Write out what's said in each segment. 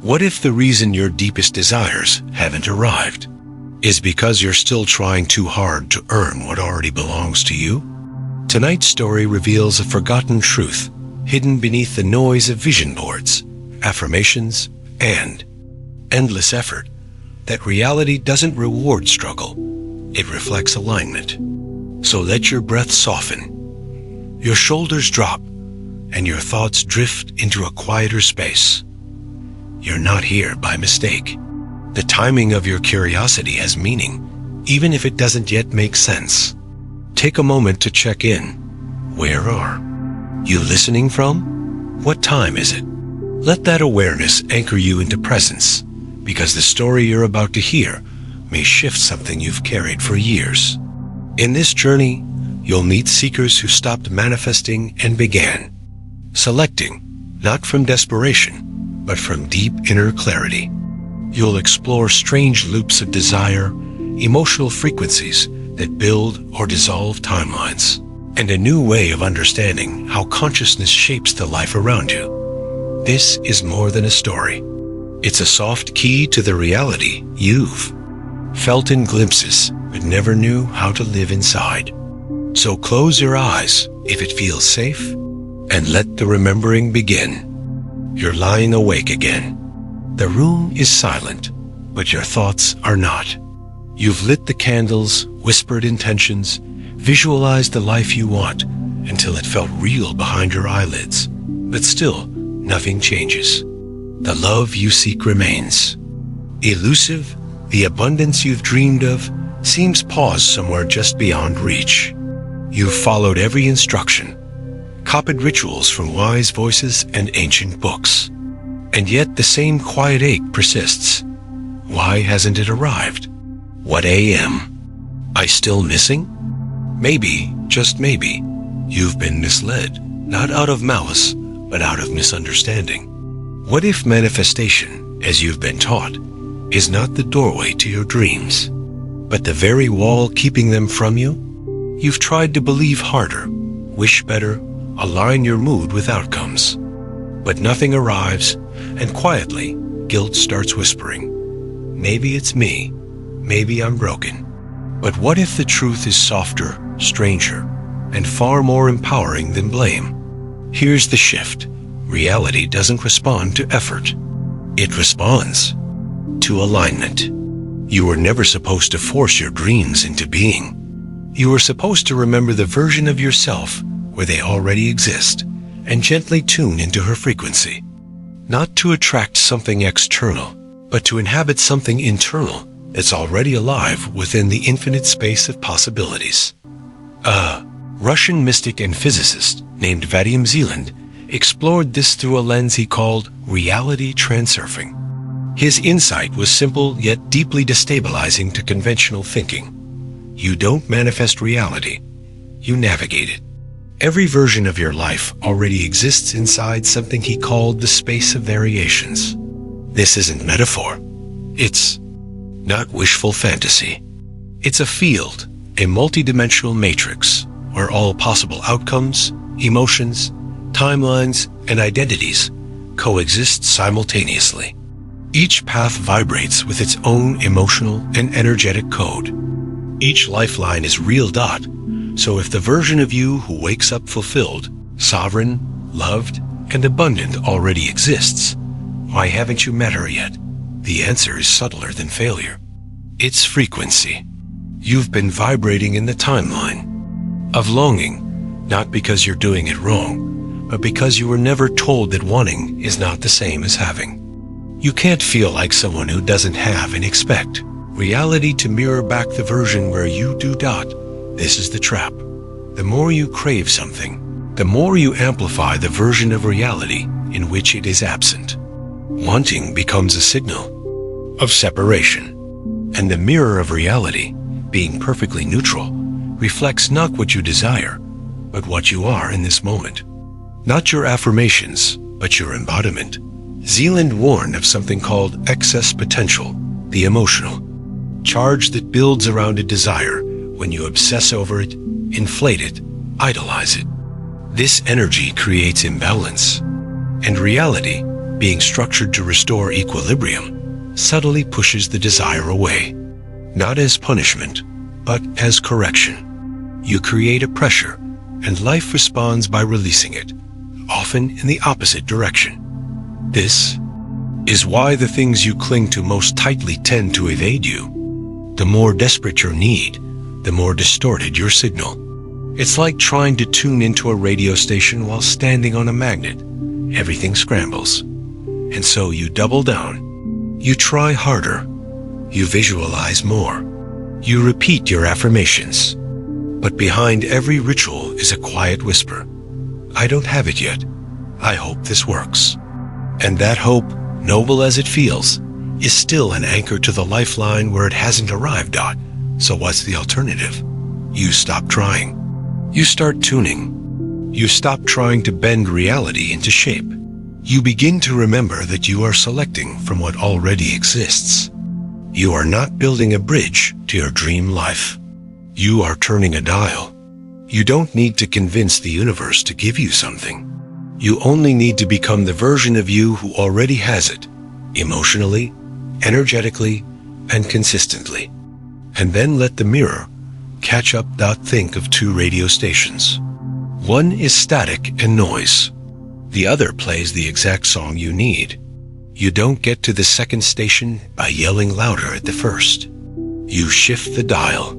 What if the reason your deepest desires haven't arrived is because you're still trying too hard to earn what already belongs to you? Tonight's story reveals a forgotten truth hidden beneath the noise of vision boards, affirmations, and endless effort, that reality doesn't reward struggle, it reflects alignment. So let your breath soften, your shoulders drop, and your thoughts drift into a quieter space. You're not here by mistake. The timing of your curiosity has meaning, even if it doesn't yet make sense. Take a moment to check in. Where are you listening from? What time is it? Let that awareness anchor you into presence, because the story you're about to hear may shift something you've carried for years. In this journey, you'll meet seekers who stopped manifesting and began selecting, not from desperation, but from deep inner clarity. You'll explore strange loops of desire, emotional frequencies that build or dissolve timelines, and a new way of understanding how consciousness shapes the life around you. This is more than a story. It's a soft key to the reality you've felt in glimpses but never knew how to live inside. So close your eyes if it feels safe, and let the remembering begin. You're lying awake again. The room is silent, but your thoughts are not. You've lit the candles, whispered intentions, visualized the life you want until it felt real behind your eyelids. But still, nothing changes. The love you seek remains. Elusive, the abundance you've dreamed of seems paused somewhere just beyond reach. You've followed every instruction, copied rituals from wise voices and ancient books, and yet the same quiet ache persists. Why hasn't it arrived? What am I still missing? Maybe, just maybe, you've been misled, not out of malice, but out of misunderstanding. What if manifestation, as you've been taught, is not the doorway to your dreams, but the very wall keeping them from you? You've tried to believe harder, wish better, align your mood with outcomes, but nothing arrives, and quietly, guilt starts whispering. Maybe it's me, maybe I'm broken. But what if the truth is softer, stranger, and far more empowering than blame? Here's the shift. Reality doesn't respond to effort. It responds to alignment. You were never supposed to force your dreams into being. You were supposed to remember the version of yourself where they already exist and gently tune into her frequency. Not to attract something external, but to inhabit something internal that's already alive within the infinite space of possibilities. A Russian mystic and physicist named Vadim Zeland explored this through a lens he called reality transurfing. His insight was simple yet deeply destabilizing to conventional thinking. You don't manifest reality, you navigate it. Every version of your life already exists inside something he called the space of variations. This isn't metaphor. It's not wishful fantasy. It's a field, a multidimensional matrix, where all possible outcomes, emotions, timelines, and identities coexist simultaneously. Each path vibrates with its own emotional and energetic code. Each lifeline is reeled out, so if the version of you who wakes up fulfilled, sovereign, loved, and abundant already exists, why haven't you met her yet? The answer is subtler than failure. It's frequency. You've been vibrating in the timeline of longing, not because you're doing it wrong, but because you were never told that wanting is not the same as having. You can't feel like someone who doesn't have and expect reality to mirror back the version where you do not. This is the trap. The more you crave something, the more you amplify the version of reality in which it is absent. Wanting becomes a signal of separation, and the mirror of reality, being perfectly neutral, reflects not what you desire, but what you are in this moment. Not your affirmations, but your embodiment. Zealand warned of something called excess potential, the emotional charge that builds around a desire when you obsess over it, inflate it, idolize it. This energy creates imbalance, and reality, being structured to restore equilibrium, subtly pushes the desire away, not as punishment, but as correction. You create a pressure, and life responds by releasing it, often in the opposite direction. This is why the things you cling to most tightly tend to evade you. The more desperate your need, the more distorted your signal. It's like trying to tune into a radio station while standing on a magnet. Everything scrambles. And so you double down. You try harder. You visualize more. You repeat your affirmations. But behind every ritual is a quiet whisper. I don't have it yet. I hope this works. And that hope, noble as it feels, is still an anchor to the lifeline where it hasn't arrived. So what's the alternative? You stop trying. You start tuning. You stop trying to bend reality into shape. You begin to remember that you are selecting from what already exists. You are not building a bridge to your dream life. You are turning a dial. You don't need to convince the universe to give you something. You only need to become the version of you who already has it, emotionally, energetically, and consistently. And then let the mirror catch up. Think of two radio stations. One is static and noise. The other plays the exact song you need. You don't get to the second station by yelling louder at the first. You shift the dial.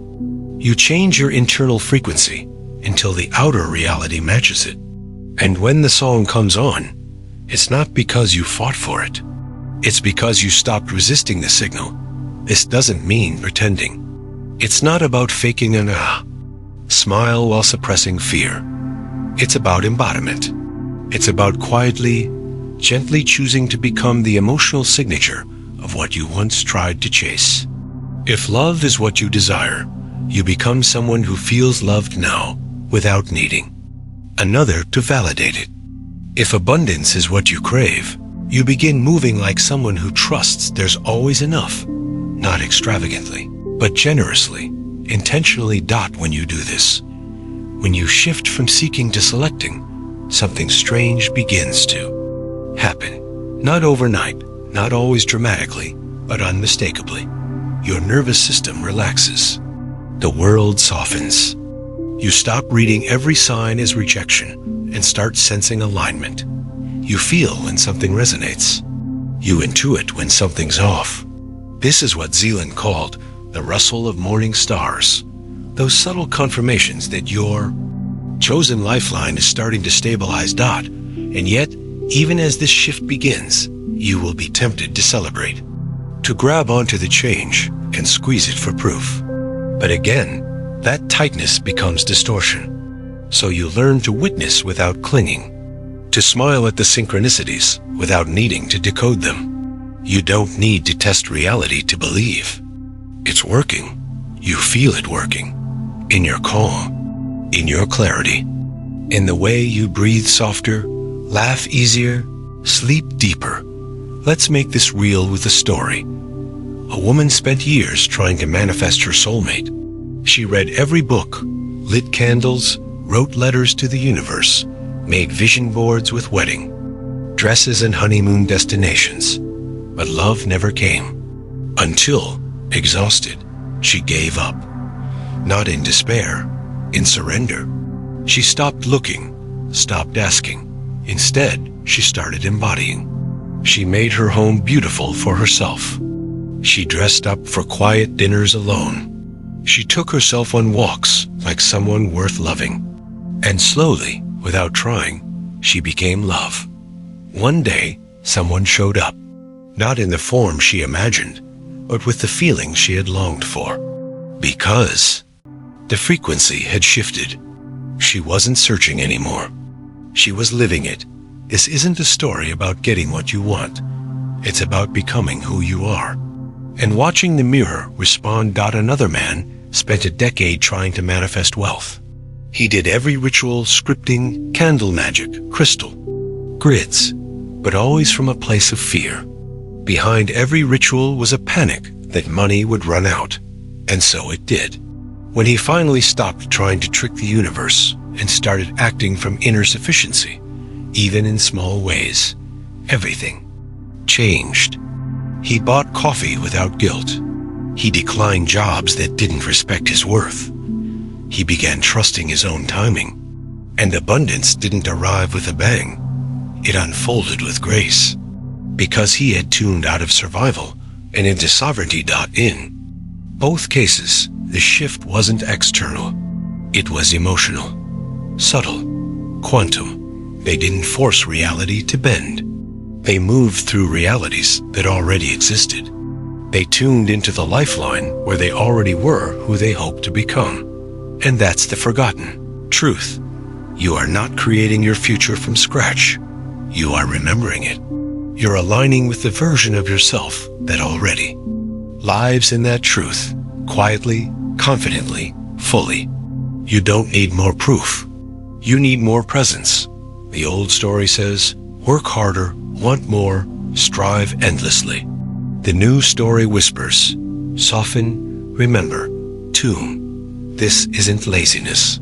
You change your internal frequency until the outer reality matches it. And when the song comes on, it's not because you fought for it. It's because you stopped resisting the signal. This doesn't mean pretending. It's not about faking an smile while suppressing fear. It's about embodiment. It's about quietly, gently choosing to become the emotional signature of what you once tried to chase. If love is what you desire, you become someone who feels loved now without needing another to validate it. If abundance is what you crave, you begin moving like someone who trusts there's always enough, not extravagantly, but generously, intentionally. When you do this, when you shift from seeking to selecting, something strange begins to happen. Not overnight, not always dramatically, but unmistakably. Your nervous system relaxes. The world softens. You stop reading every sign as rejection and start sensing alignment. You feel when something resonates. You intuit when something's off. This is what Zealand called the rustle of morning stars. Those subtle confirmations that your chosen lifeline is starting to stabilize. And yet, even as this shift begins, you will be tempted to celebrate, to grab onto the change and squeeze it for proof. But again, that tightness becomes distortion. So you learn to witness without clinging, to smile at the synchronicities without needing to decode them. You don't need to test reality to believe. It's working. You feel it working. In your calm, in your clarity, in the way you breathe softer, laugh easier, sleep deeper. Let's make this real with a story. A woman spent years trying to manifest her soulmate. She read every book, lit candles, wrote letters to the universe, made vision boards with wedding dresses and honeymoon destinations. But love never came. Until, exhausted, she gave up. Not in despair, in surrender. She stopped looking, stopped asking. Instead, she started embodying. She made her home beautiful for herself. She dressed up for quiet dinners alone. She took herself on walks like someone worth loving. And slowly, without trying, she became love. One day, someone showed up. Not in the form she imagined, but with the feeling she had longed for. Because the frequency had shifted. She wasn't searching anymore. She was living it. This isn't a story about getting what you want. It's about becoming who you are. And watching the mirror respond. Another man spent a decade trying to manifest wealth. He did every ritual, scripting, candle magic, crystal, grids, but always from a place of fear. Behind every ritual was a panic that money would run out. And so it did. When he finally stopped trying to trick the universe and started acting from inner sufficiency, even in small ways, everything changed. He bought coffee without guilt. He declined jobs that didn't respect his worth. He began trusting his own timing. And abundance didn't arrive with a bang. It unfolded with grace. Because he had tuned out of survival and into sovereignty. In both cases, the shift wasn't external. It was emotional, subtle, quantum. They didn't force reality to bend. They moved through realities that already existed. They tuned into the lifeline where they already were who they hoped to become. And that's the forgotten truth. You are not creating your future from scratch. You are remembering it. You're aligning with the version of yourself that already lives in that truth, quietly, confidently, fully. You don't need more proof. You need more presence. The old story says, work harder, want more, strive endlessly. The new story whispers, soften, remember, tune. This isn't laziness.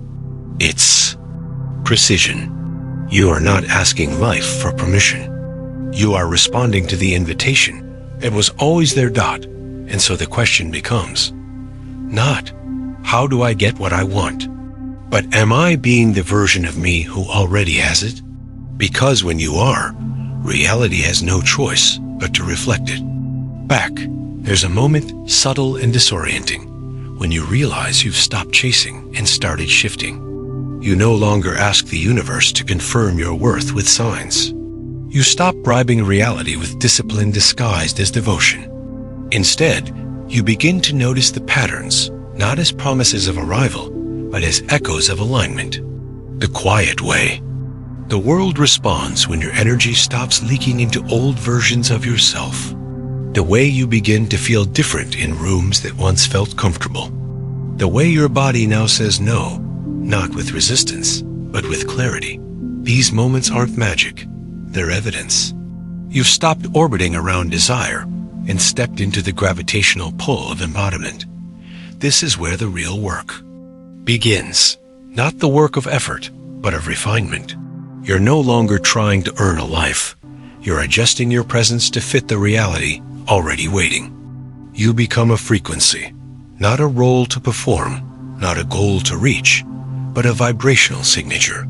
It's precision. You are not asking life for permission. You are responding to the invitation. It was always there. And so the question becomes, not, how do I get what I want? But am I being the version of me who already has it? Because when you are, reality has no choice but to reflect it. Back, there's a moment subtle and disorienting when you realize you've stopped chasing and started shifting. You no longer ask the universe to confirm your worth with signs. You stop bribing reality with discipline disguised as devotion. Instead, you begin to notice the patterns, not as promises of arrival, but as echoes of alignment. The quiet way. The world responds when your energy stops leaking into old versions of yourself. The way you begin to feel different in rooms that once felt comfortable. The way your body now says no, not with resistance, but with clarity. These moments aren't magic, they're evidence. You've stopped orbiting around desire and stepped into the gravitational pull of embodiment. This is where the real work begins. Not the work of effort, but of refinement. You're no longer trying to earn a life. You're adjusting your presence to fit the reality already waiting. You become a frequency, not a role to perform, not a goal to reach, but a vibrational signature.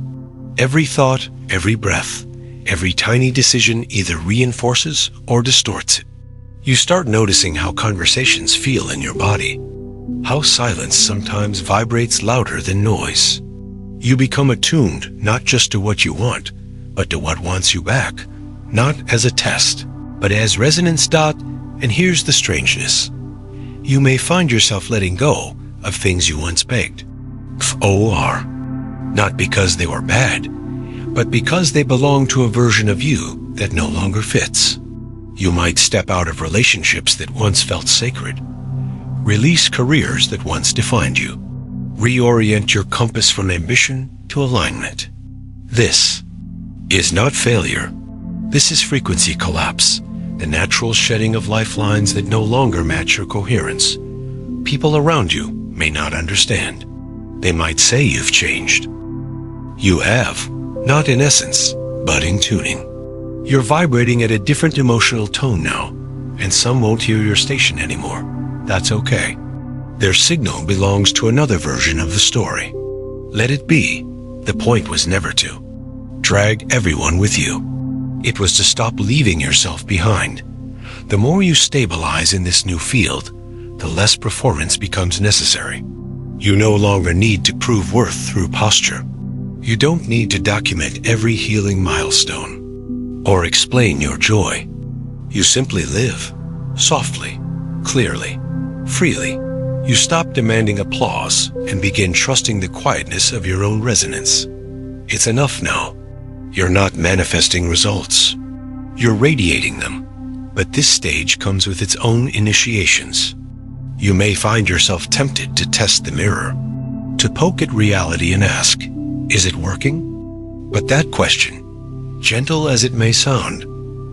Every thought, every breath, every tiny decision either reinforces or distorts it. You start noticing how conversations feel in your body, how silence sometimes vibrates louder than noise. You become attuned not just to what you want, but to what wants you back, not as a test, but as resonance. And here's the strangeness. You may find yourself letting go of things you once begged. Not because they were bad, but because they belong to a version of you that no longer fits. You might step out of relationships that once felt sacred, release careers that once defined you, reorient your compass from ambition to alignment. This is not failure. This is frequency collapse, the natural shedding of lifelines that no longer match your coherence. People around you may not understand. They might say you've changed. You have, not in essence, but in tuning. You're vibrating at a different emotional tone now, and some won't hear your station anymore. That's okay. Their signal belongs to another version of the story. Let it be. The point was never to drag everyone with you. It was to stop leaving yourself behind. The more you stabilize in this new field, the less performance becomes necessary. You no longer need to prove worth through posture. You don't need to document every healing milestone or explain your joy. You simply live, softly, clearly, freely. You stop demanding applause and begin trusting the quietness of your own resonance. It's enough now. You're not manifesting results. You're radiating them. But this stage comes with its own initiations. You may find yourself tempted to test the mirror, to poke at reality and ask, is it working? But that question, gentle as it may sound,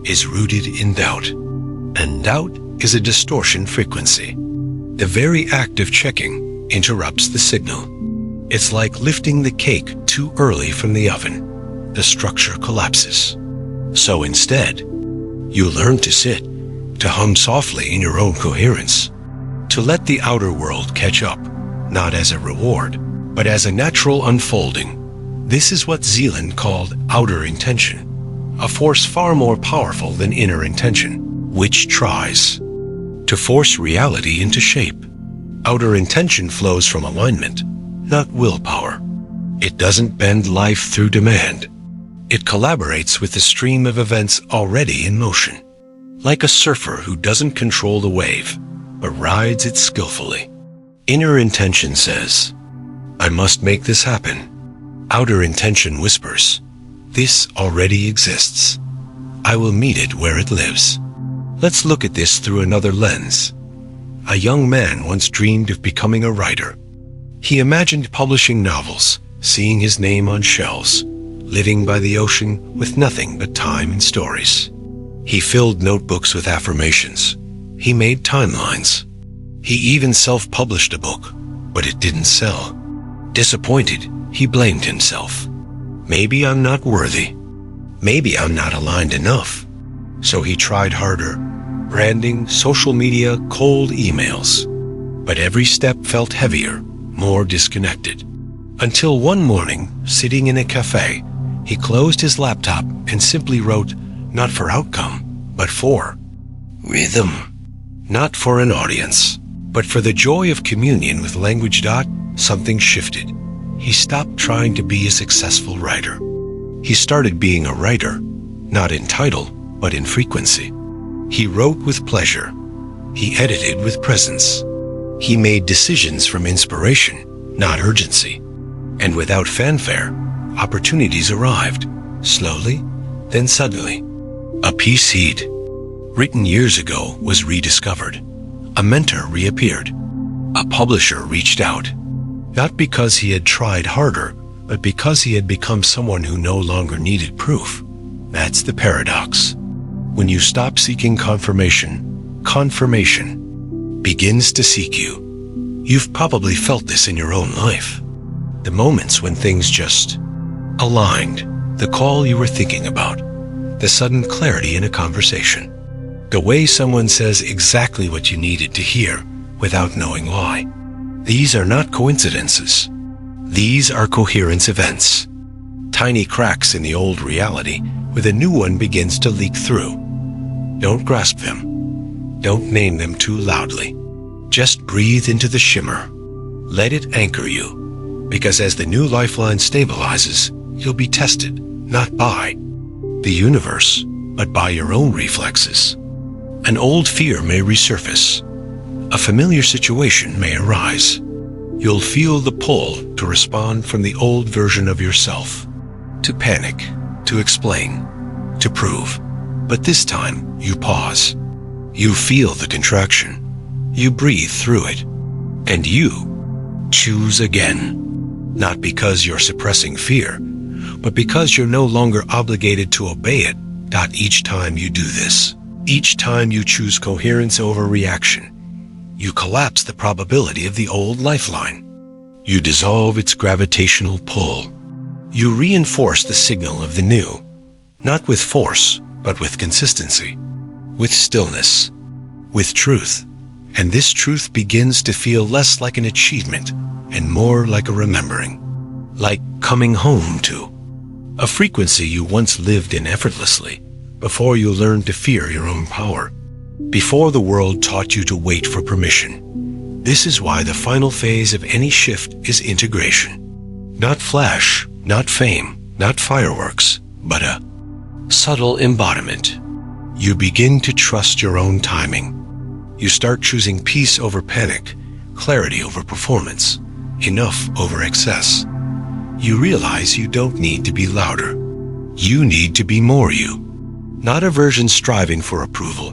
is rooted in doubt. And doubt is a distortion frequency. The very act of checking interrupts the signal. It's like lifting the cake too early from the oven. The structure collapses. So instead, You learn to sit, to hum softly in your own coherence, to let the outer world catch up, not as a reward, but as a natural unfolding. This is what Zealand called outer intention, a force far more powerful than inner intention, which tries to force reality into shape. Outer intention flows from alignment, not willpower. It doesn't bend life through demand. It collaborates with the stream of events already in motion, like a surfer who doesn't control the wave, but rides it skillfully. Inner intention says, I must make this happen. Outer intention whispers, this already exists. I will meet it where it lives. Let's look at this through another lens. A young man once dreamed of becoming a writer. He imagined publishing novels, seeing his name on shelves, living by the ocean with nothing but time and stories. He filled notebooks with affirmations. He made timelines. He even self-published a book, but it didn't sell. Disappointed, he blamed himself. Maybe I'm not worthy. Maybe I'm not aligned enough. So he tried harder. Branding, social media, cold emails. But every step felt heavier, more disconnected. Until one morning, sitting in a cafe, he closed his laptop and simply wrote, not for outcome, but for rhythm. Not for an audience, but for the joy of communion with Language. Something shifted. He stopped trying to be a successful writer. He started being a writer, not in title, but in frequency. He wrote with pleasure. He edited with presence. He made decisions from inspiration, not urgency. And without fanfare, opportunities arrived, slowly, then suddenly. A piece he'd written years ago was rediscovered. A mentor reappeared. A publisher reached out. Not because he had tried harder, but because he had become someone who no longer needed proof. That's the paradox. When you stop seeking confirmation, confirmation begins to seek you. You've probably felt this in your own life. The moments when things just aligned, the call you were thinking about, the sudden clarity in a conversation, the way someone says exactly what you needed to hear without knowing why. These are not coincidences. These are coherence events. Tiny cracks in the old reality where the new one begins to leak through. Don't grasp them. Don't name them too loudly. Just breathe into the shimmer. Let it anchor you, because as the new lifeline stabilizes, you'll be tested, not by the universe, but by your own reflexes. An old fear may resurface. A familiar situation may arise. You'll feel the pull to respond from the old version of yourself, to panic, to explain, to prove. But this time, you pause. You feel the contraction. You breathe through it. And you choose again. Not because you're suppressing fear, but because you're no longer obligated to obey it. Each time you do this, each time you choose coherence over reaction, you collapse the probability of the old lifeline. You dissolve its gravitational pull. You reinforce the signal of the new, not with force, but with consistency, with stillness, with truth. And this truth begins to feel less like an achievement and more like a remembering, like coming home to a frequency you once lived in effortlessly before you learned to fear your own power, before the world taught you to wait for permission. This is why the final phase of any shift is integration. Not flash, not fame, not fireworks, but a subtle embodiment. You begin to trust your own timing. You start choosing peace over panic, clarity over performance, enough over excess. You realize you don't need to be louder. You need to be more you. Not a version striving for approval,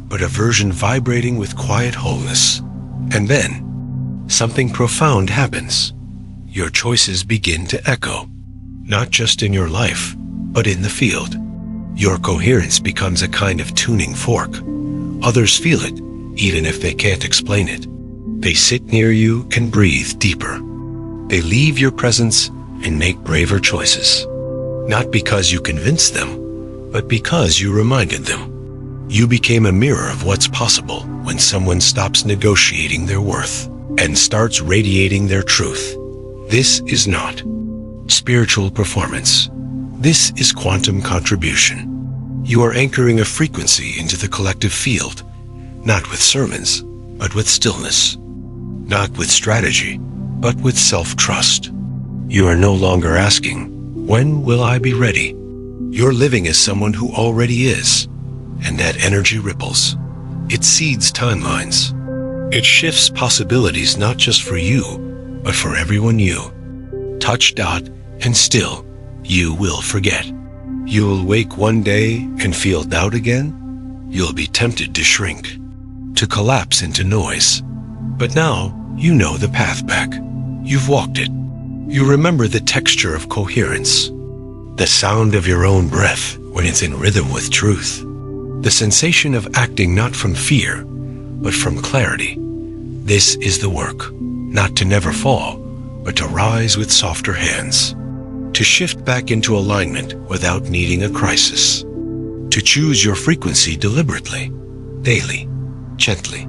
but a version vibrating with quiet wholeness. And then, something profound happens. Your choices begin to echo, not just in your life, but in the field. Your coherence becomes a kind of tuning fork. Others feel it, even if they can't explain it. They sit near you and breathe deeper. They leave your presence and make braver choices. Not because you convinced them, but because you reminded them. You became a mirror of what's possible when someone stops negotiating their worth and starts radiating their truth. This is not spiritual performance. This is quantum contribution. You are anchoring a frequency into the collective field, not with sermons, but with stillness, not with strategy, but with self-trust. You are no longer asking, "When will I be ready?" You're living as someone who already is, and that energy ripples. It seeds timelines. It shifts possibilities not just for you, but for everyone you touch, and still, you will forget. You'll wake one day and feel doubt again. You'll be tempted to shrink, to collapse into noise. But now, you know the path back. You've walked it. You remember the texture of coherence, the sound of your own breath when it's in rhythm with truth, the sensation of acting not from fear, but from clarity. This is the work, not to never fall, but to rise with softer hands, to shift back into alignment without needing a crisis, to choose your frequency deliberately, daily, gently,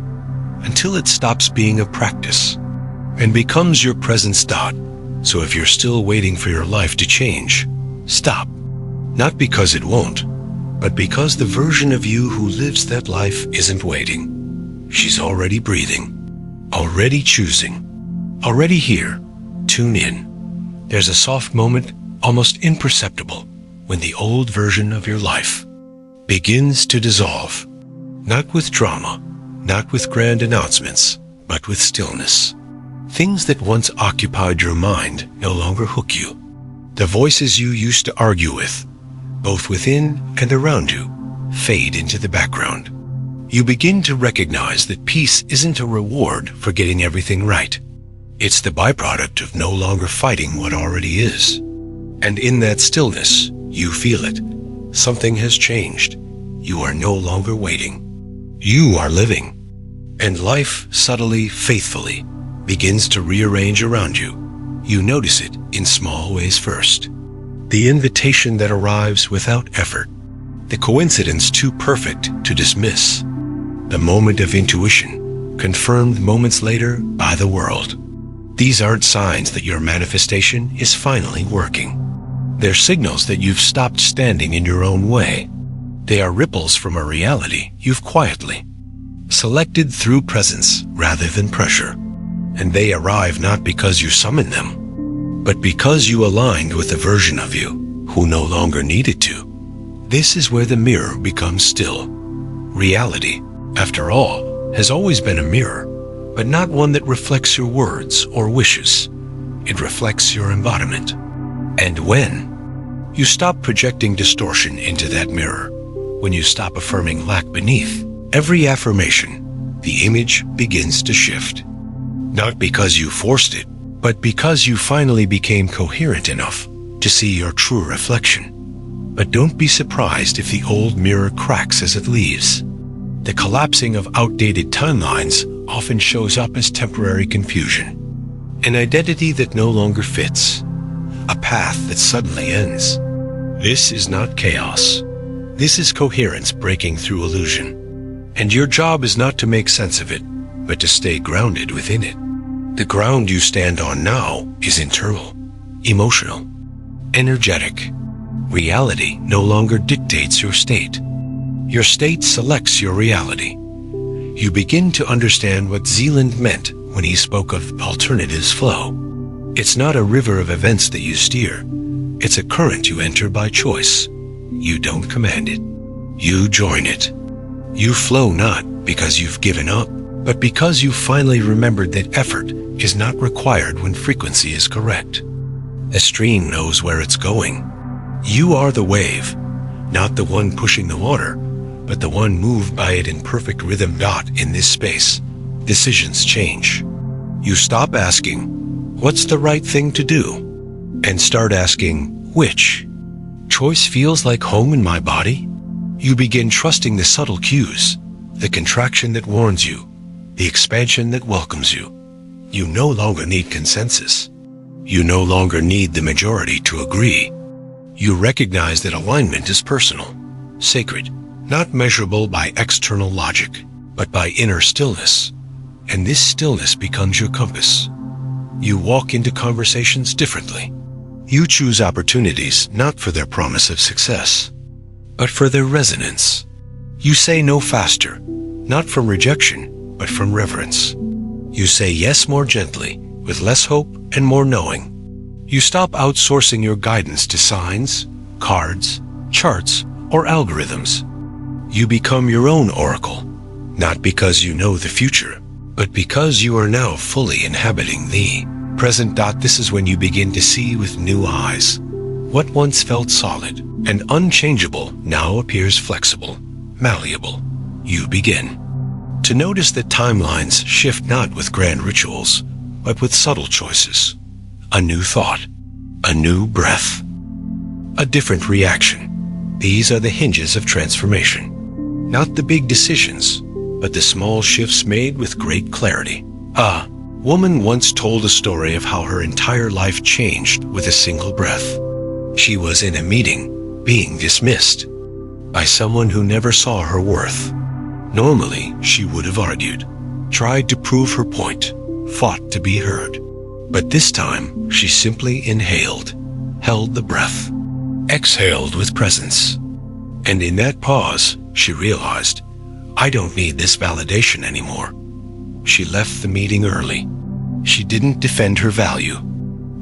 until it stops being a practice and becomes your presence. So if you're still waiting for your life to change, stop. Not because it won't, but because the version of you who lives that life isn't waiting. She's already breathing, already choosing, already here. Tune in. There's a soft moment, almost imperceptible, when the old version of your life begins to dissolve, not with drama, not with grand announcements, but with stillness. Things that once occupied your mind no longer hook you. The voices you used to argue with, both within and around you, fade into the background. You begin to recognize that peace isn't a reward for getting everything right. It's the byproduct of no longer fighting what already is. And in that stillness, you feel it. Something has changed. You are no longer waiting. You are living. And life, subtly, faithfully, begins to rearrange around you. You notice it in small ways first. The invitation that arrives without effort. The coincidence too perfect to dismiss. The moment of intuition, confirmed moments later by the world. These aren't signs that your manifestation is finally working. They're signals that you've stopped standing in your own way. They are ripples from a reality you've quietly selected through presence rather than pressure. And they arrive not because you summoned them, but because you aligned with a version of you who no longer needed to. This is where the mirror becomes still. Reality, after all, has always been a mirror, but not one that reflects your words or wishes. It reflects your embodiment. And when you stop projecting distortion into that mirror, when you stop affirming lack beneath every affirmation, the image begins to shift. Not because you forced it, but because you finally became coherent enough to see your true reflection. But don't be surprised if the old mirror cracks as it leaves. The collapsing of outdated timelines often shows up as temporary confusion, an identity that no longer fits, a path that suddenly ends. This is not chaos. This is coherence breaking through illusion. And your job is not to make sense of it, but to stay grounded within it. The ground you stand on now is internal, emotional, energetic. Reality no longer dictates your state. Your state selects your reality. You begin to understand what Zealand meant when he spoke of alternatives flow. It's not a river of events that you steer. It's a current you enter by choice. You don't command it. You join it. You flow not because you've given up, but because you finally remembered that effort is not required when frequency is correct. A stream knows where it's going. You are the wave, not the one pushing the water, but the one moved by it in perfect rhythm. In this space, decisions change. You stop asking, what's the right thing to do? And start asking, which? Choice feels like home in my body? You begin trusting the subtle cues, the contraction that warns you, the expansion that welcomes you. You no longer need consensus. You no longer need the majority to agree. You recognize that alignment is personal, sacred, not measurable by external logic, but by inner stillness. And this stillness becomes your compass. You walk into conversations differently. You choose opportunities not for their promise of success, but for their resonance. You say no faster, not from rejection, but from reverence. You say yes more gently, with less hope and more knowing. You stop outsourcing your guidance to signs, cards, charts, or algorithms. You become your own oracle, not because you know the future, but because you are now fully inhabiting the present. This is when you begin to see with new eyes. What once felt solid and unchangeable now appears flexible, malleable. You begin to notice that timelines shift not with grand rituals, but with subtle choices. A new thought, a new breath, a different reaction. These are the hinges of transformation. Not the big decisions, but the small shifts made with great clarity. A woman once told a story of how her entire life changed with a single breath. She was in a meeting, being dismissed by someone who never saw her worth. Normally, she would have argued, tried to prove her point, fought to be heard. But this time, she simply inhaled, held the breath, exhaled with presence. And in that pause, she realized, I don't need this validation anymore. She left the meeting early. She didn't defend her value.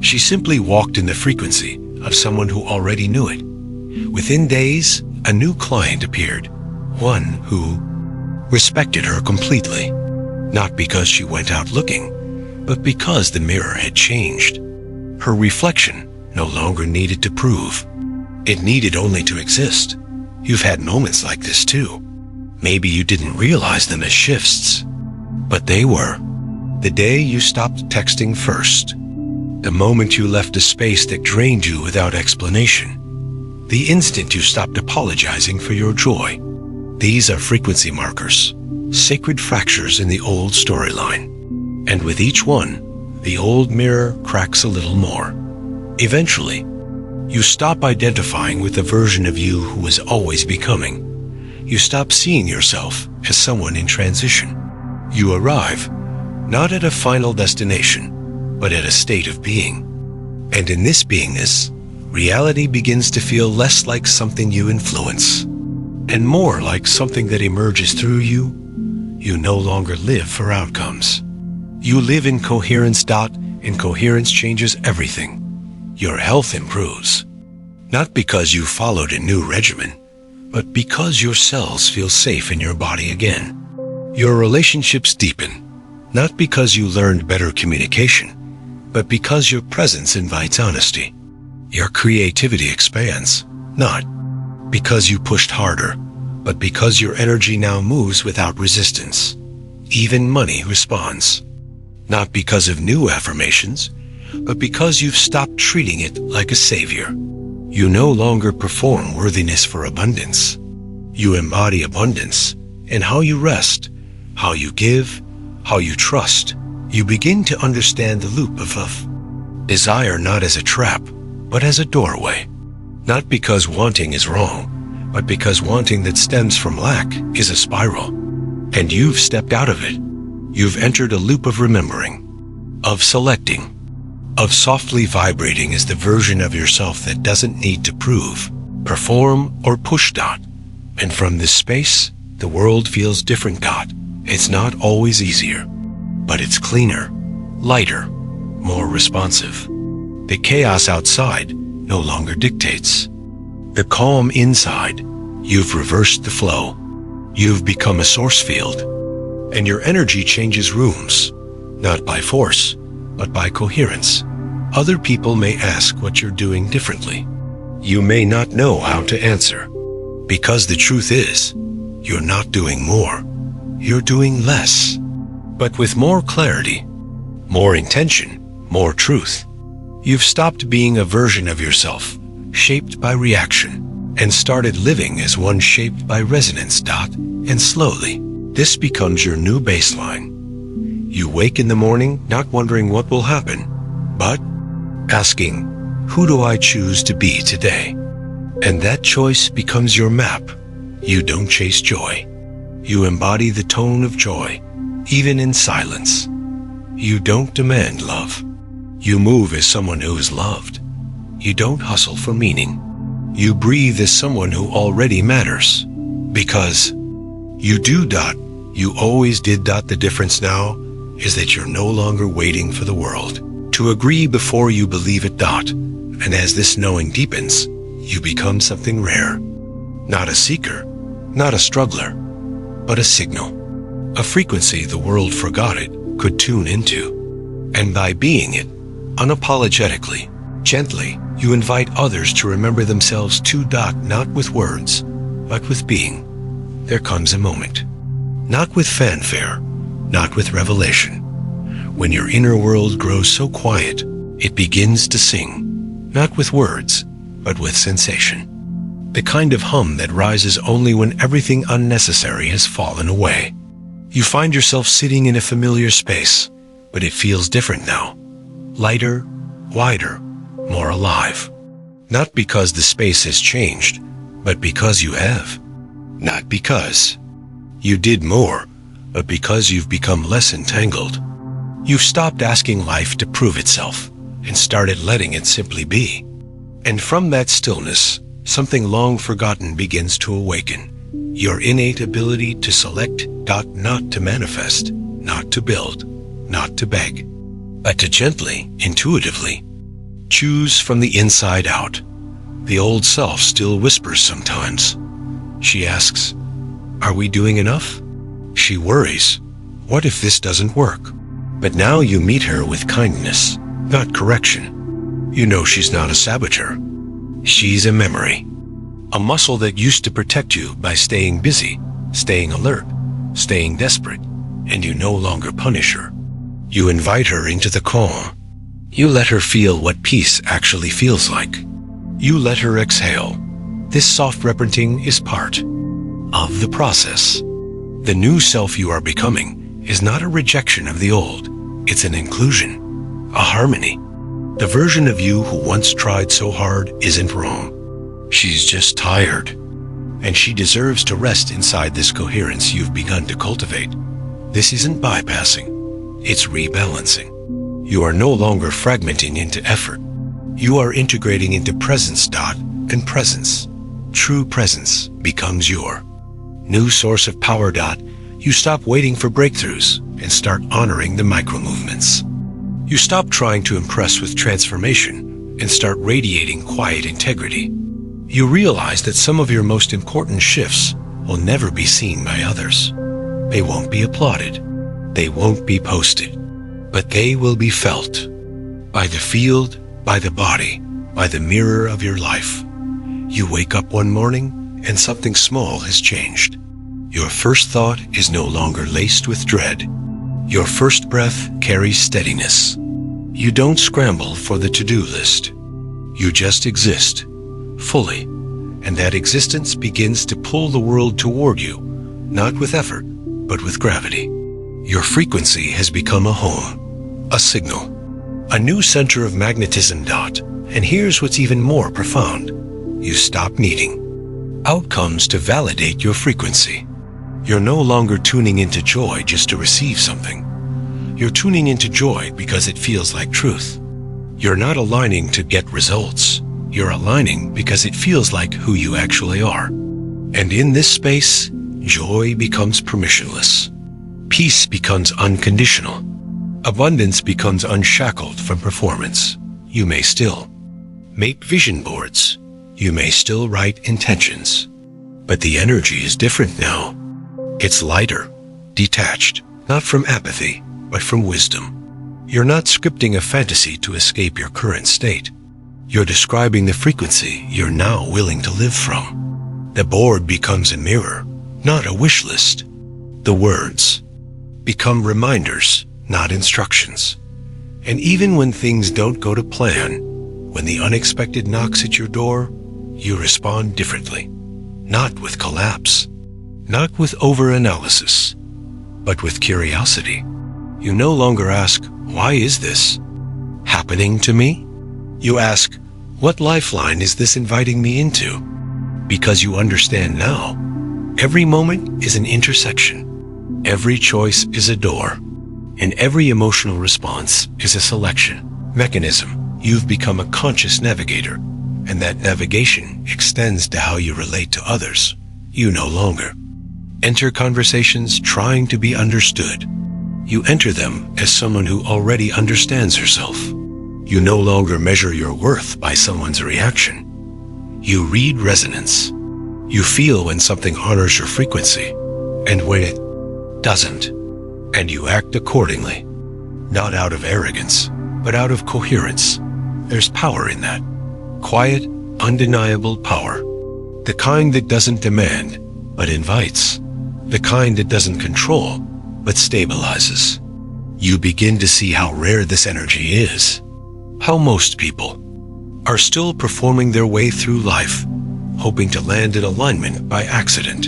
She simply walked in the frequency of someone who already knew it. Within days, a new client appeared, one who respected her completely, not because she went out looking, but because the mirror had changed. Her reflection no longer needed to prove. It needed only to exist. You've had moments like this too. Maybe you didn't realize them as shifts, but they were. The day you stopped texting first, the moment you left a space that drained you without explanation, the instant you stopped apologizing for your joy. These are frequency markers, sacred fractures in the old storyline. And with each one, the old mirror cracks a little more. Eventually, you stop identifying with the version of you who was always becoming. You stop seeing yourself as someone in transition. You arrive not at a final destination, but at a state of being. And in this beingness, reality begins to feel less like something you influence, and more like something that emerges through you. You no longer live for outcomes. You live in coherence. And coherence changes everything. Your health improves, not because you followed a new regimen, but because your cells feel safe in your body again. Your relationships deepen, not because you learned better communication, but because your presence invites honesty. Your creativity expands, not because you pushed harder, but because your energy now moves without resistance. Even money responds, not because of new affirmations, but because you've stopped treating it like a savior. You no longer perform worthiness for abundance. You embody abundance in how you rest, how you give, how you trust. You begin to understand the loop of desire not as a trap, but as a doorway. Not because wanting is wrong, but because wanting that stems from lack is a spiral. And you've stepped out of it. You've entered a loop of remembering, of selecting, of softly vibrating as the version of yourself that doesn't need to prove, perform, or push. And from this space, the world feels different. It's not always easier, but it's cleaner, lighter, more responsive. The chaos outside no longer dictates. The calm inside, you've reversed the flow. You've become a source field, and your energy changes rooms, not by force, but by coherence. Other people may ask what you're doing differently. You may not know how to answer, because the truth is, you're not doing more. You're doing less, but with more clarity, more intention, more truth. You've stopped being a version of yourself shaped by reaction and started living as one shaped by resonance. And slowly, this becomes your new baseline. You wake in the morning not wondering what will happen, but asking, who do I choose to be today? And that choice becomes your map, You don't chase joy. You embody the tone of joy, even in silence. You don't demand love. You move as someone who is loved. You don't hustle for meaning. You breathe as someone who already matters. Because you do. You always did. The difference now is that you're no longer waiting for the world to agree before you believe it. And as this knowing deepens, you become something rare. Not a seeker, not a struggler, but a signal. A frequency the world forgot it could tune into. And by being it, unapologetically, gently, you invite others to remember themselves too. Not with words, but with being. There comes a moment. Not with fanfare, not with revelation. When your inner world grows so quiet, it begins to sing. Not with words, but with sensation. The kind of hum that rises only when everything unnecessary has fallen away. You find yourself sitting in a familiar space, but it feels different now. Lighter, wider, more alive. Not because the space has changed, but because you have. Not because you did more, but because you've become less entangled. You've stopped asking life to prove itself and started letting it simply be. And from that stillness, something long forgotten begins to awaken. Your innate ability to select. Not to manifest, not to build, not to beg, but to gently, intuitively, choose from the inside out. The old self still whispers sometimes. She asks, "Are we doing enough?" She worries, "What if this doesn't work?" But now you meet her with kindness, not correction. You know she's not a saboteur. She's a memory. A muscle that used to protect you by staying busy, staying alert, staying desperate, and you no longer punish her. You invite her into the calm. You let her feel what peace actually feels like. You let her exhale. This soft reparenting is part of the process. The new self you are becoming is not a rejection of the old. It's an inclusion, a harmony. The version of you who once tried so hard isn't wrong. She's just tired, and she deserves to rest inside this coherence you've begun to cultivate. This isn't bypassing, it's rebalancing. You are no longer fragmenting into effort. You are integrating into presence. And presence, true presence, becomes your new source of power. You stop waiting for breakthroughs and start honoring the micro-movements. You stop trying to impress with transformation and start radiating quiet integrity. You realize that some of your most important shifts will never be seen by others. They won't be applauded. They won't be posted. But they will be felt by the field, by the body, by the mirror of your life. You wake up one morning and something small has changed. Your first thought is no longer laced with dread. Your first breath carries steadiness. You don't scramble for the to-do list. You just exist, fully, and that existence begins to pull the world toward you, not with effort, but with gravity. Your frequency has become a home, a signal, a new center of magnetism. And here's what's even more profound. You stop needing outcomes to validate your frequency. You're no longer tuning into joy just to receive something. You're tuning into joy because it feels like truth. You're not aligning to get results. You're aligning because it feels like who you actually are. And in this space, joy becomes permissionless. Peace becomes unconditional. Abundance becomes unshackled from performance. You may still make vision boards. You may still write intentions. But the energy is different now. It's lighter, detached, not from apathy, but from wisdom. You're not scripting a fantasy to escape your current state. You're describing the frequency you're now willing to live from. The board becomes a mirror, not a wish list. The words become reminders, not instructions. And even when things don't go to plan, when the unexpected knocks at your door, you respond differently. Not with collapse, not with over-analysis, but with curiosity. You no longer ask, why is this happening to me? You ask, what lifeline is this inviting me into? Because you understand now, Every moment is an intersection. Every choice is a door. And every emotional response is a selection mechanism. You've become a conscious navigator, and that navigation extends to how you relate to others. You no longer enter conversations trying to be understood. You enter them as someone who already understands herself. You no longer measure your worth by someone's reaction. You read resonance. You feel when something honors your frequency, and when it doesn't. And you act accordingly, not out of arrogance, but out of coherence. There's power in that. Quiet, undeniable power. The kind that doesn't demand, but invites. The kind that doesn't control, but stabilizes. You begin to see how rare this energy is. How most people are still performing their way through life, hoping to land in alignment by accident.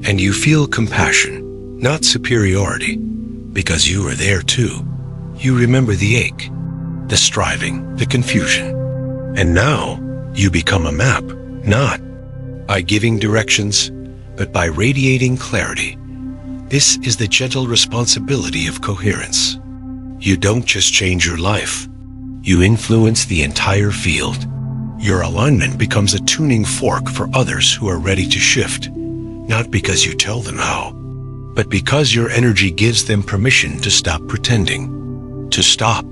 And you feel compassion, not superiority, because you are there too. You remember the ache, the striving, the confusion. And now you become a map, not by giving directions, but by radiating clarity. This is the gentle responsibility of coherence. You don't just change your life. You influence the entire field. Your alignment becomes a tuning fork for others who are ready to shift, not because you tell them how, but because your energy gives them permission to stop pretending, to stop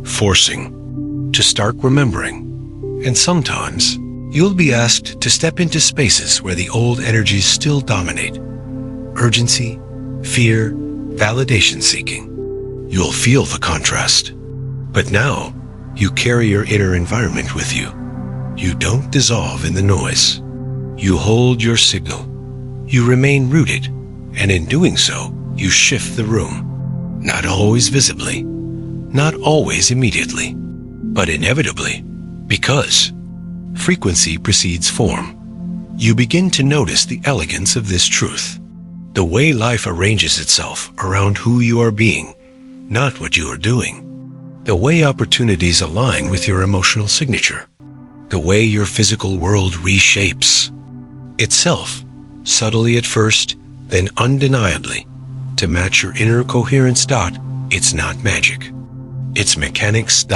forcing, to start remembering. And sometimes, you'll be asked to step into spaces where the old energies still dominate. Urgency, fear, validation seeking. You'll feel the contrast. But now, you carry your inner environment with you. You don't dissolve in the noise. You hold your signal. You remain rooted, and in doing so, you shift the room. Not always visibly, not always immediately, but inevitably, because frequency precedes form. You begin to notice the elegance of this truth. The way life arranges itself around who you are being, not what you are doing. The way opportunities align with your emotional signature. The way your physical world reshapes itself, subtly at first, then undeniably, to match your inner coherence. It's not magic. It's mechanics.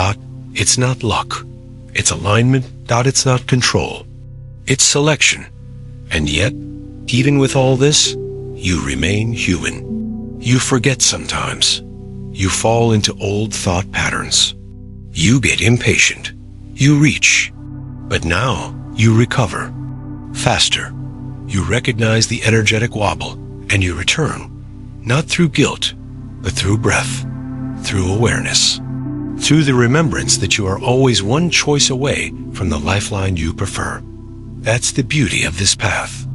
It's not luck. It's alignment. It's not control. It's selection. And yet, even with all this, you remain human. You forget sometimes. You fall into old thought patterns. You get impatient. You reach. But now you recover. Faster. You recognize the energetic wobble, and you return. Not through guilt, but through breath, through awareness, through the remembrance that you are always one choice away from the lifeline you prefer. That's the beauty of this path.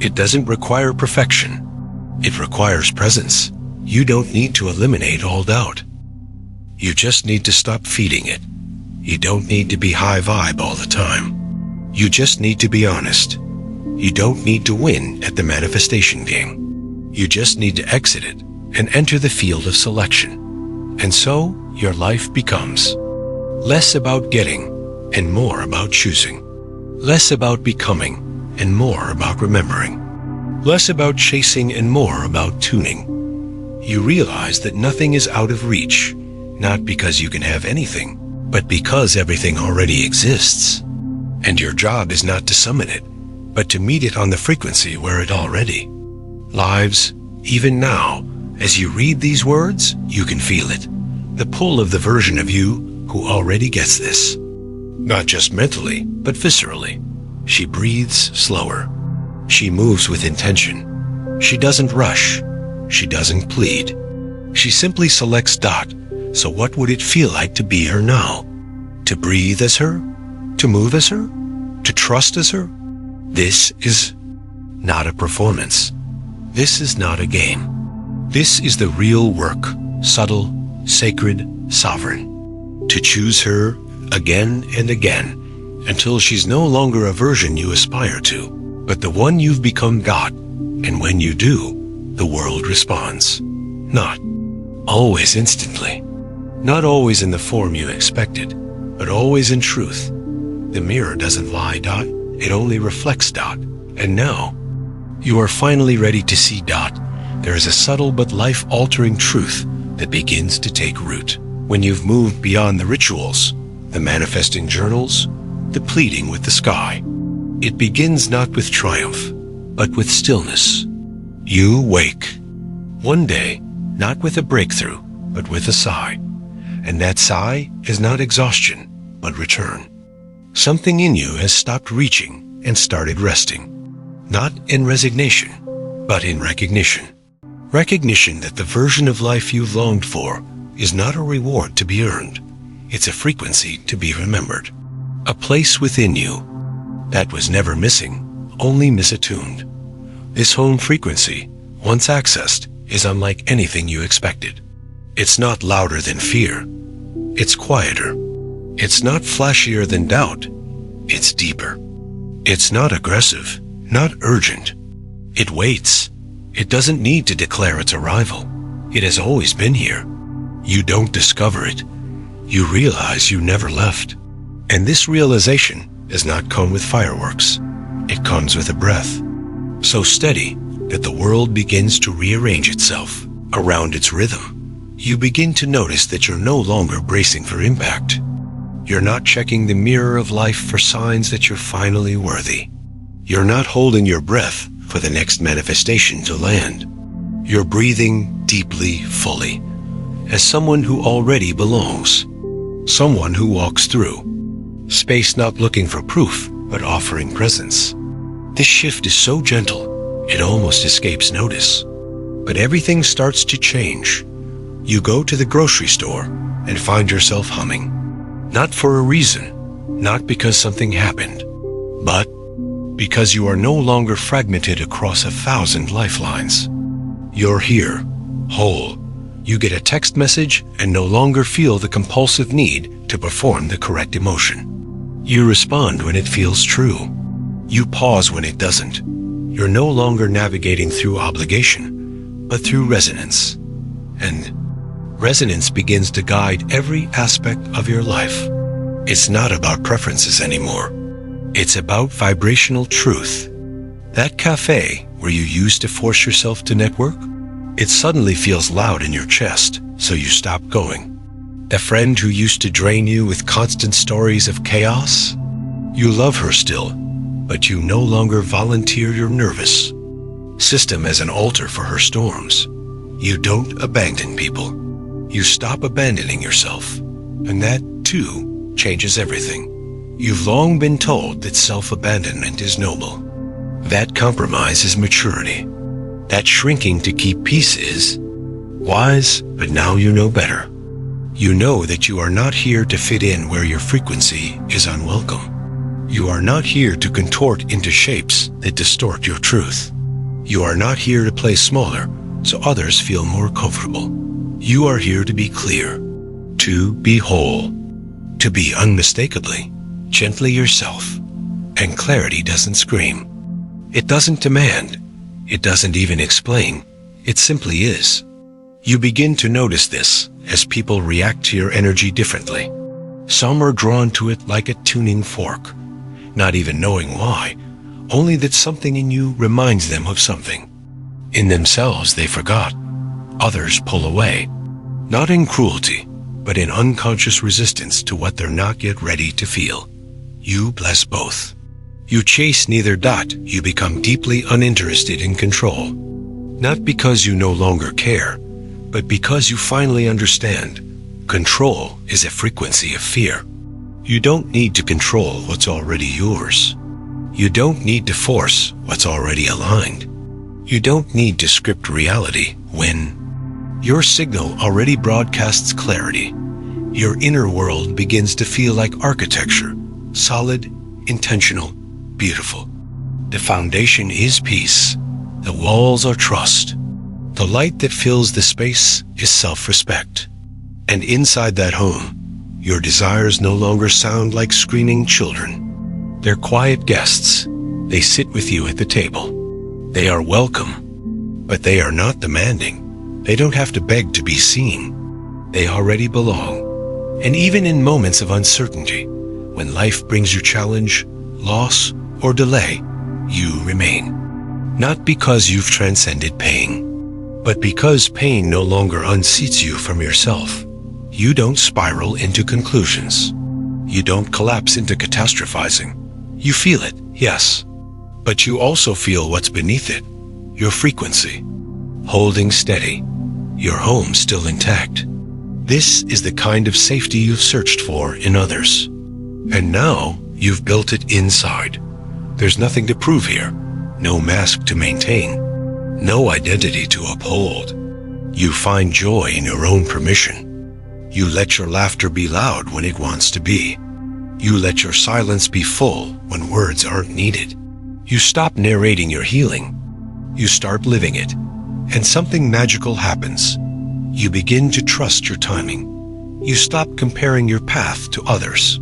It doesn't require perfection. It requires presence. You don't need to eliminate all doubt. You just need to stop feeding it. You don't need to be high vibe all the time. You just need to be honest. You don't need to win at the manifestation game. You just need to exit it and enter the field of selection. And so your life becomes less about getting and more about choosing. Less about becoming and more about remembering. Less about chasing and more about tuning. You realize that nothing is out of reach, not because you can have anything, but because everything already exists. And your job is not to summon it, but to meet it on the frequency where it already lives. Even now, as you read these words, you can feel it. The pull of the version of you who already gets this. Not just mentally, but viscerally. She breathes slower. She moves with intention. She doesn't rush. She doesn't plead. She simply selects. So what would it feel like to be her now? To breathe as her? To move as her? To trust as her? This is not a performance. This is not a game. This is the real work, subtle, sacred, sovereign. To choose her again and again until she's no longer a version you aspire to, but the one you've become. And when you do, the world responds. Not always instantly. Not always in the form you expected, but always in truth. The mirror doesn't lie. It only reflects. And now, You are finally ready to see Dot. There is a subtle but life-altering truth that begins to take root. When you've moved beyond the rituals, the manifesting journals, the pleading with the sky, it begins not with triumph, but with stillness. You wake. One day, not with a breakthrough, but with a sigh. And that sigh is not exhaustion, but return. Something in you has stopped reaching and started resting. Not in resignation, but in recognition. Recognition that the version of life you longed for is not a reward to be earned. It's a frequency to be remembered. A place within you that was never missing, only misattuned. This home frequency, once accessed, is unlike anything you expected. It's not louder than fear. It's quieter. It's not flashier than doubt. It's deeper. It's not aggressive, not urgent. It waits. It doesn't need to declare its arrival. It has always been here. You don't discover it. You realize you never left. And this realization does not come with fireworks. It comes with a breath, so steady that the world begins to rearrange itself around its rhythm. You begin to notice that you're no longer bracing for impact. You're not checking the mirror of life for signs that you're finally worthy. You're not holding your breath for the next manifestation to land. You're breathing deeply, fully, as someone who already belongs. Someone who walks through space not looking for proof, but offering presence. This shift is so gentle, it almost escapes notice. But everything starts to change. You go to the grocery store and find yourself humming. Not for a reason, not because something happened, but because you are no longer fragmented across 1,000 lifelines. You're here, whole. You get a text message and no longer feel the compulsive need to perform the correct emotion. You respond when it feels true. You pause when it doesn't. You're no longer navigating through obligation, but through resonance. And resonance begins to guide every aspect of your life. It's not about preferences anymore. It's about vibrational truth. That cafe where you used to force yourself to network, it suddenly feels loud in your chest, so you stop going. The friend who used to drain you with constant stories of chaos, you love her still, but you no longer volunteer your nervous system as an altar for her storms. You don't abandon people. You stop abandoning yourself, and that, too, changes everything. You've long been told that self-abandonment is noble. That compromise is maturity. That shrinking to keep peace is wise, but now you know better. You know that you are not here to fit in where your frequency is unwelcome. You are not here to contort into shapes that distort your truth. You are not here to play smaller so others feel more comfortable. You are here to be clear, to be whole, to be unmistakably, gently yourself. And clarity doesn't scream. It doesn't demand. It doesn't even explain. It simply is. You begin to notice this as people react to your energy differently. Some are drawn to it like a tuning fork, not even knowing why, only that something in you reminds them of something. In themselves they forgot. Others pull away, not in cruelty, but in unconscious resistance to what they're not yet ready to feel. You bless both. You chase neither dot, you become deeply uninterested in control. Not because you no longer care, but because you finally understand. Control is a frequency of fear. You don't need to control what's already yours. You don't need to force what's already aligned. You don't need to script reality when your signal already broadcasts clarity. Your inner world begins to feel like architecture, solid, intentional, beautiful. The foundation is peace. The walls are trust. The light that fills the space is self-respect. And inside that home, your desires no longer sound like screaming children. They're quiet guests. They sit with you at the table. They are welcome, but they are not demanding. They don't have to beg to be seen. They already belong. And even in moments of uncertainty, when life brings you challenge, loss, or delay, you remain. Not because you've transcended pain, but because pain no longer unseats you from yourself. You don't spiral into conclusions. You don't collapse into catastrophizing. You feel it, yes, but you also feel what's beneath it, your frequency, holding steady, your home still intact. This is the kind of safety you've searched for in others. And now you've built it inside. There's nothing to prove here, no mask to maintain, no identity to uphold. You find joy in your own permission. You let your laughter be loud when it wants to be. You let your silence be full when words aren't needed. You stop narrating your healing. You start living it. And something magical happens. You begin to trust your timing. You stop comparing your path to others.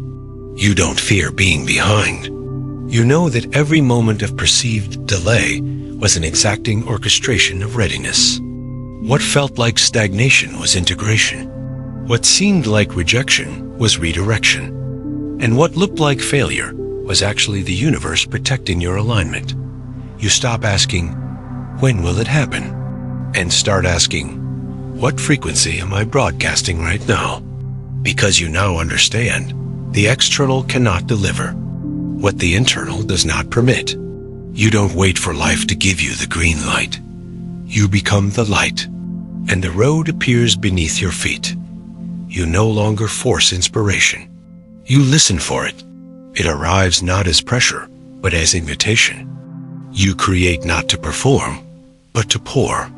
You don't fear being behind. You know that every moment of perceived delay was an exacting orchestration of readiness. What felt like stagnation was integration. What seemed like rejection was redirection. And what looked like failure was actually the universe protecting your alignment. You stop asking, when will it happen? And start asking, what frequency am I broadcasting right now? Because you now understand, the external cannot deliver what the internal does not permit. You don't wait for life to give you the green light. You become the light, and the road appears beneath your feet. You no longer force inspiration. You listen for it. It arrives not as pressure, but as invitation. You create not to perform, but to pour.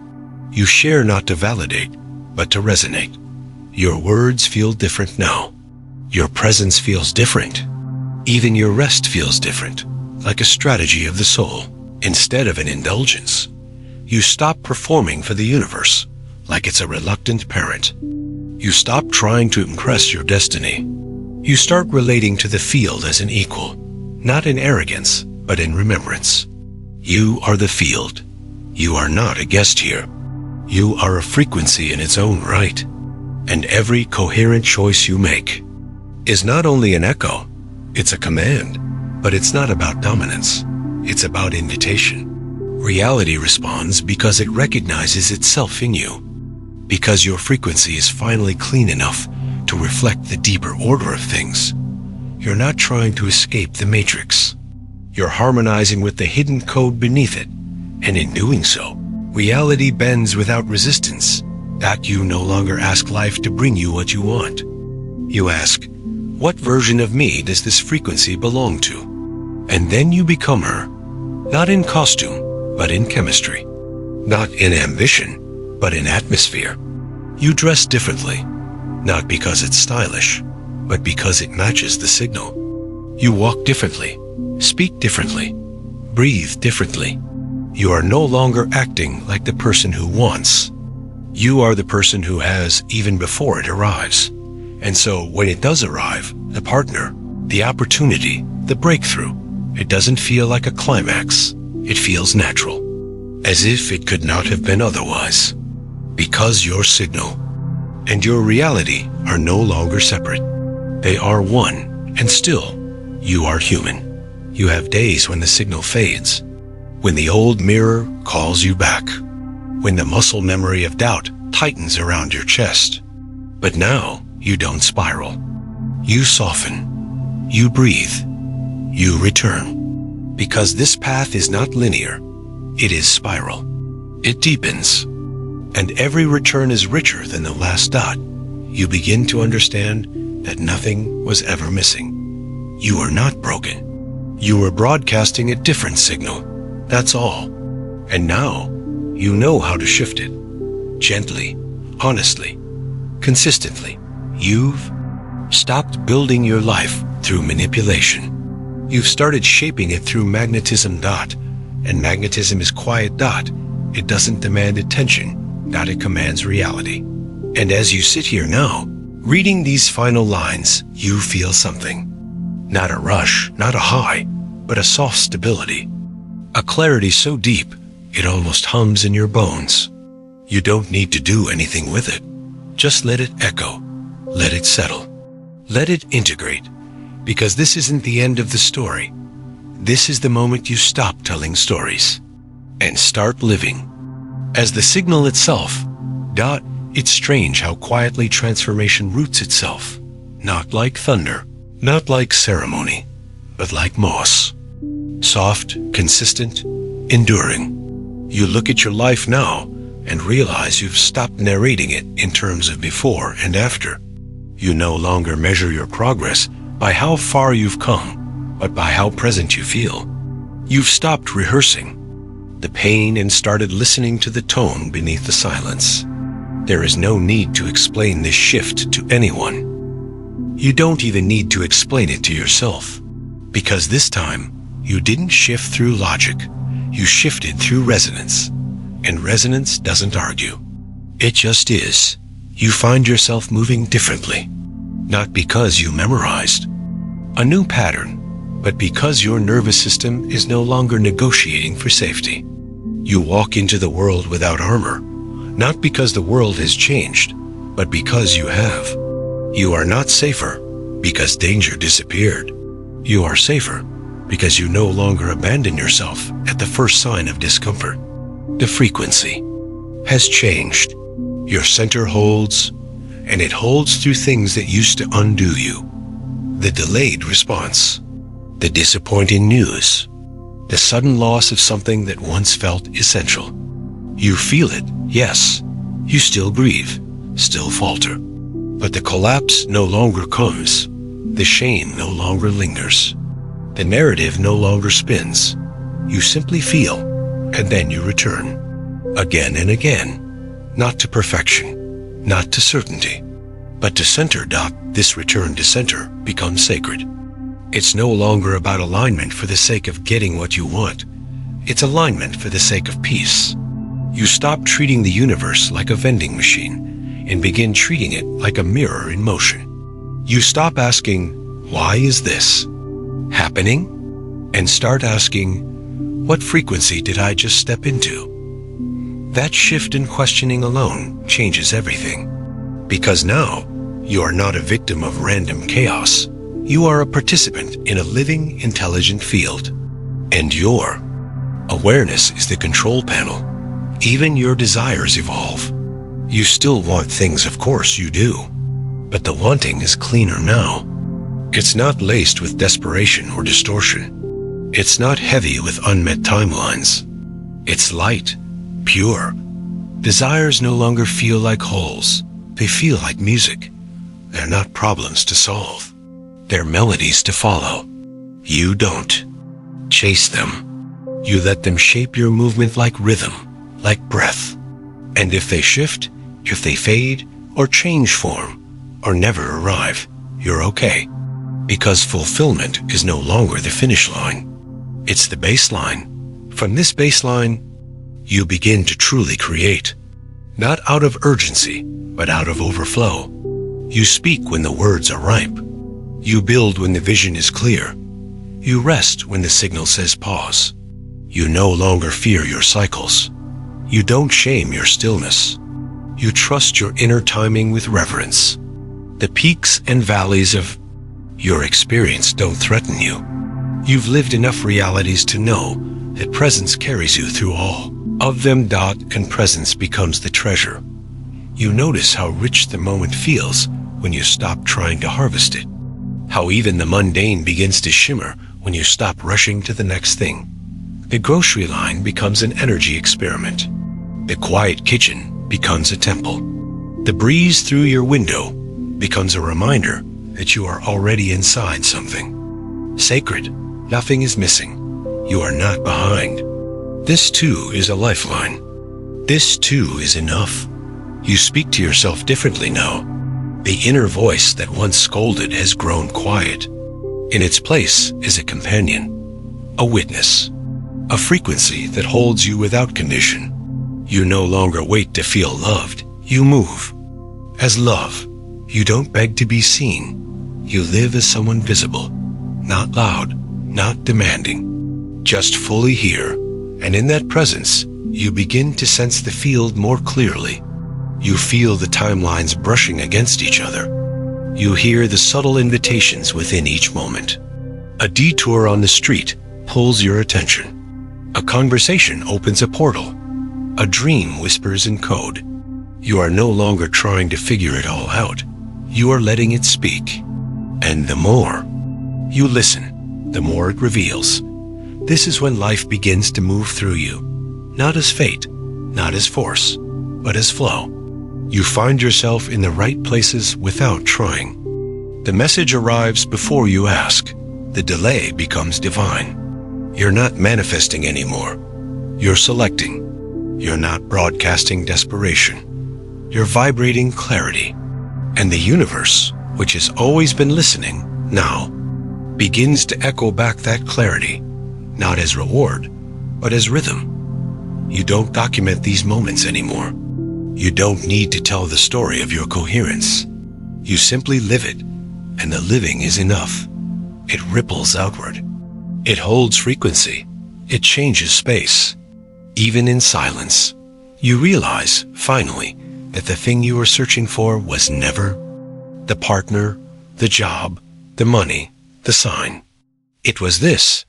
You share not to validate, but to resonate. Your words feel different now. Your presence feels different. Even your rest feels different, like a strategy of the soul, instead of an indulgence. You stop performing for the universe, like it's a reluctant parent. You stop trying to impress your destiny. You start relating to the field as an equal, not in arrogance, but in remembrance. You are the field. You are not a guest here. You are a frequency in its own right. And every coherent choice you make is not only an echo, it's a command, but it's not about dominance. It's about invitation. Reality responds because it recognizes itself in you, because your frequency is finally clean enough to reflect the deeper order of things. You're not trying to escape the matrix. You're harmonizing with the hidden code beneath it, and in doing so, reality bends without resistance. That you no longer ask life to bring you what you want. You ask, what version of me does this frequency belong to? And then you become her, not in costume, but in chemistry, not in ambition, but in atmosphere. You dress differently, not because it's stylish, but because it matches the signal. You walk differently, speak differently, breathe differently. You are no longer acting like the person who wants. You are the person who has even before it arrives. And so when it does arrive, the partner, the opportunity, the breakthrough, it doesn't feel like a climax. It feels natural, as if it could not have been otherwise. Because your signal and your reality are no longer separate. They are one, and still, you are human. You have days when the signal fades, when the old mirror calls you back, when the muscle memory of doubt tightens around your chest. But now, you don't spiral. You soften. You breathe. You return. Because this path is not linear. It is spiral. It deepens. And every return is richer than the last dot. You begin to understand that nothing was ever missing. You are not broken. You were broadcasting a different signal. That's all. And now, you know how to shift it. Gently, honestly, consistently. You've stopped building your life through manipulation. You've started shaping it through magnetism. And magnetism is quiet. It doesn't demand attention. It commands reality. And as you sit here now, reading these final lines, you feel something. Not a rush, not a high, but a soft stability. A clarity so deep, it almost hums in your bones. You don't need to do anything with it. Just let it echo. Let it settle. Let it integrate. Because this isn't the end of the story. This is the moment you stop telling stories. and start living. As the signal itself, it's strange how quietly transformation roots itself, not like thunder, not like ceremony, but like moss. Soft, consistent, enduring. You look at your life now and realize you've stopped narrating it in terms of before and after. You no longer measure your progress by how far you've come, but by how present you feel. You've stopped rehearsing the pain and started listening to the tone beneath the silence. There is no need to explain this shift to anyone. You don't even need to explain it to yourself, because this time you didn't shift through logic, you shifted through resonance, and resonance doesn't argue. It just is. You find yourself moving differently, not because you memorized a new pattern, but because your nervous system is no longer negotiating for safety. You walk into the world without armor, not because the world has changed, but because you have. You are not safer because danger disappeared. You are safer because you no longer abandon yourself at the first sign of discomfort. The frequency has changed. Your center holds, and it holds through things that used to undo you. The delayed response, the disappointing news, the sudden loss of something that once felt essential. You feel it, yes. You still grieve, still falter. But the collapse no longer comes. The shame no longer lingers. The narrative no longer spins. You simply feel, and then you return. Again and again. Not to perfection, not to certainty, but to center. This return to center becomes sacred. It's no longer about alignment for the sake of getting what you want. It's alignment for the sake of peace. You stop treating the universe like a vending machine and begin treating it like a mirror in motion. You stop asking, why is this happening? And start asking, what frequency did I just step into? That shift in questioning alone changes everything. Because now, you are not a victim of random chaos. You are a participant in a living, intelligent field. And your awareness is the control panel. Even your desires evolve. You still want things, of course you do. But the wanting is cleaner now. It's not laced with desperation or distortion. It's not heavy with unmet timelines. It's light. Pure. Desires no longer feel like holes. They feel like music. They're not problems to solve. They're melodies to follow. You don't chase them. You let them shape your movement like rhythm, like breath. And if they shift, if they fade, or change form, or never arrive, you're okay. Because fulfillment is no longer the finish line. It's the baseline. From this baseline, you begin to truly create, not out of urgency, but out of overflow. You speak when the words are ripe. You build when the vision is clear. You rest when the signal says pause. You no longer fear your cycles. You don't shame your stillness. You trust your inner timing with reverence. The peaks and valleys of your experience don't threaten you. You've lived enough realities to know that presence carries you through all of them. And presence becomes the treasure. You notice how rich the moment feels when you stop trying to harvest it. How even the mundane begins to shimmer when you stop rushing to the next thing. The grocery line becomes an energy experiment. The quiet kitchen becomes a temple. The breeze through your window becomes a reminder that you are already inside something sacred. Nothing is missing. You are not behind. This too is a lifeline. This too is enough. You speak to yourself differently now. The inner voice that once scolded has grown quiet. In its place is a companion, a witness, a frequency that holds you without condition. You no longer wait to feel loved. You move. As love, you don't beg to be seen. You live as someone visible, not loud, not demanding, just fully here. And in that presence, you begin to sense the field more clearly. You feel the timelines brushing against each other. You hear the subtle invitations within each moment. A detour on the street pulls your attention. A conversation opens a portal. A dream whispers in code. You are no longer trying to figure it all out. You are letting it speak. And the more you listen, the more it reveals. This is when life begins to move through you. Not as fate, not as force, but as flow. You find yourself in the right places without trying. The message arrives before you ask. The delay becomes divine. You're not manifesting anymore. You're selecting. You're not broadcasting desperation. You're vibrating clarity. And the universe, which has always been listening, now begins to echo back that clarity, not as reward, but as rhythm. You don't document these moments anymore. You don't need to tell the story of your coherence. You simply live it, and the living is enough. It ripples outward. It holds frequency. It changes space. Even in silence, you realize, finally, that the thing you were searching for was never the partner, the job, the money, the sign. It was this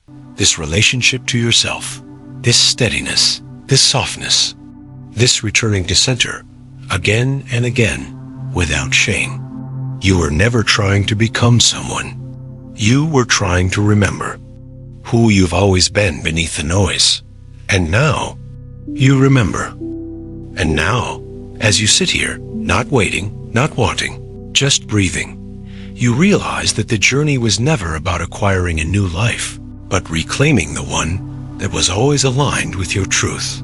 relationship to yourself, this steadiness, this softness, this returning to center, again and again, without shame. You were never trying to become someone. You were trying to remember who you've always been beneath the noise. And now, you remember. And now, as you sit here, not waiting, not wanting, just breathing, you realize that the journey was never about acquiring a new life, but reclaiming the one that was always aligned with your truth.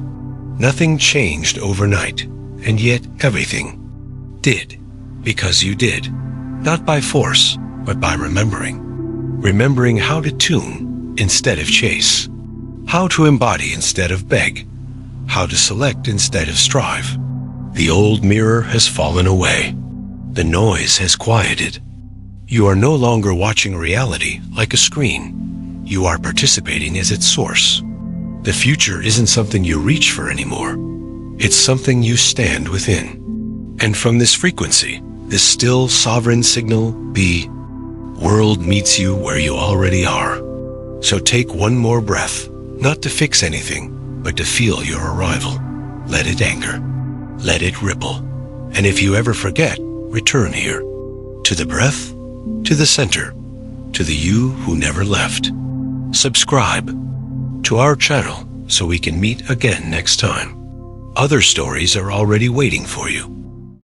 Nothing changed overnight, and yet everything did, because you did, not by force, but by remembering. Remembering how to tune instead of chase, how to embody instead of beg, how to select instead of strive. The old mirror has fallen away. The noise has quieted. You are no longer watching reality like a screen. You are participating as its source. The future isn't something you reach for anymore. It's something you stand within. And from this frequency, this still sovereign signal, be, world meets you where you already are. So take one more breath, not to fix anything, but to feel your arrival. Let it anchor. Let it ripple. And if you ever forget, return here. To the breath, to the center, to the you who never left. Subscribe to our channel so we can meet again next time. Other stories are already waiting for you.